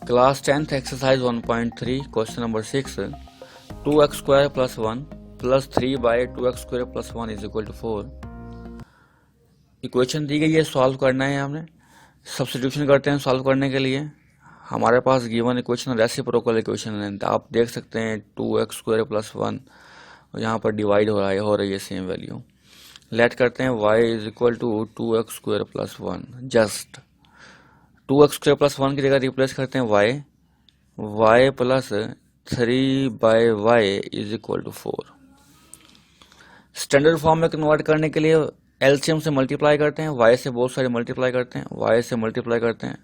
Class 10th exercise 1.3 question number 6 2x square plus 1 plus 3 by 2x square plus 1 is equal to 4। Equation दी गई है, solve करना है। हमने substitution करते हैं सॉल्व करने के लिए। हमारे पास गिवन इक्वेशन रेसिप्रोकल इक्वेशन है, आप देख सकते हैं 2x स्क्वायर प्लस 1 और यहाँ पर डिवाइड हो रही है सेम वैल्यू। लेट करते हैं y is equal to 2x square plus 1। Just 2x square plus 1 की जगह रिप्लेस करते हैं y plus 3 by Y is equal to 4। Standard form में कन्वर्ट करने के लिए एलसीएम से मल्टीप्लाई करते हैं, y से बहुत सारे मल्टीप्लाई करते हैं, y से मल्टीप्लाई करते हैं,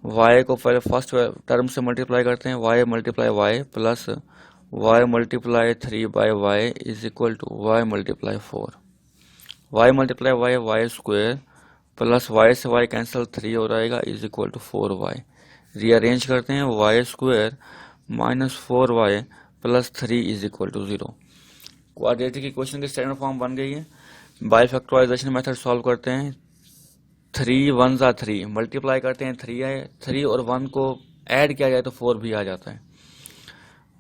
y को पहले फर्स्ट टर्म से मल्टीप्लाई करते हैं, y multiply y plus y multiply 3 by Y is equal to y multiply 4। y multiply y square plus y से y कैंसिल 3 हो जाएगा is equal to 4y। Rearrange करते हैं y square minus 4y plus 3 is equal to 0। Quadratic equation की standard form बन गई है। By factorization method solve करते हैं। 3 1 ज़ा 3 मल्टीप्लाई करते हैं, 3 आए, 3 और 1 को ऐड किया जाए तो 4 भी आ जाता है।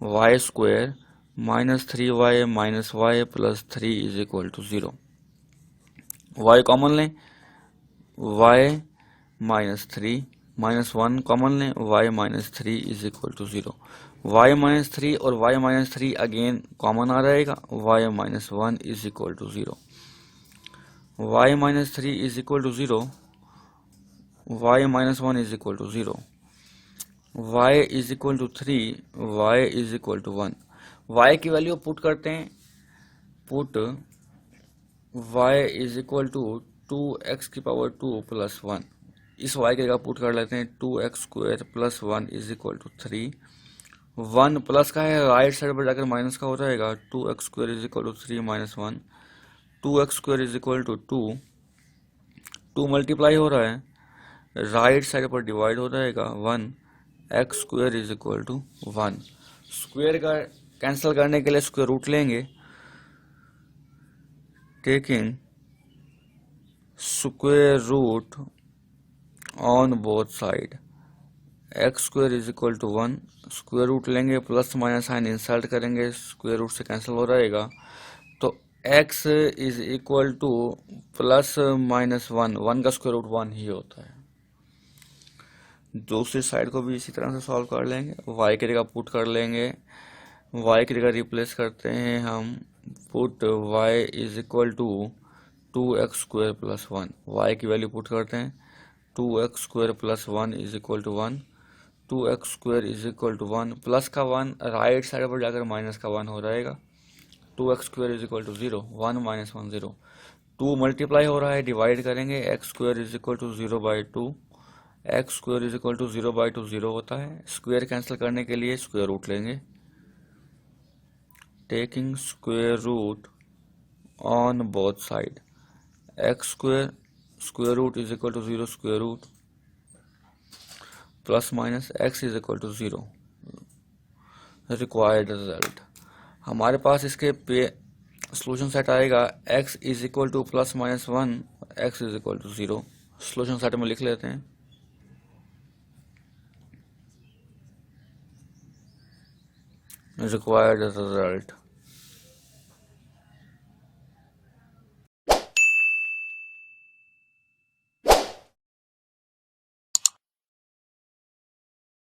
y square minus 3y minus Y plus 3 is equal to 0। y common लें, y माइनस 3 माइनस 1 कॉमन लें, y minus 3 is equal to 0। y minus 3 और y माइनस 3 अगेन कॉमन आ रहेगा, y minus 1 is equal to 0। y minus 3 is equal to 0, y minus 1 is equal to 0, y is equal to 3, y is equal to 1। y की value put करते हैं, put y is equal to 2x की power 2 plus 1। इस y की जगह put कर लेते हैं 2x square plus 1 is equal to 3। 1 plus का है, राइट साइड पर जाकर माइनस का हो जाएगा, 2x square is equal to 3 minus 1। 2x square is equal to 2, 2 multiply हो रहा है, राइट साइड पर डिवाइड हो जाएगा 1, x square is equal to 1। Square का कैंसिल करने के लिए स्क्वायर रूट लेंगे, taking square root on both side. X square is equal to 1, square root लेंगे, प्लस माइनस साइन इंसर्ट करेंगे, स्क्वायर रूट से कैंसिल हो रहेगा, तो x is equal to plus minus 1, 1 का स्क्वायर रूट 1 ही होता है। दूसरी साइड को भी इसी तरह से सॉल्व कर लेंगे, y की जगह पुट कर लेंगे, y की जगह रिप्लेस करते हैं हम, put y is equal to 2x square plus 1। y की वैल्यू पुट करते हैं, 2x square plus 1 is equal to 1, 2x square is equal to 1, plus का 1 राइट साइड पर जाकर माइनस का 1 हो जाएगा, 2x square is equal to 0, 1 minus 1 0। 2 multiply हो रहा है, डिवाइड करेंगे, x square is equal to 0 by 2, x square is equal to 0 by 2 0 होता है। स्क्वायर कैंसिल करने के लिए स्क्वायर रूट लेंगे, taking square root on both side. x square square root is equal to 0 square root plus minus x is equal to 0। Required result हमारे पास इसके पे सोल्यूशन सेट आएगा, x is equal to plus minus 1, x is equal to 0। Solution set में लिख लेते हैं, required result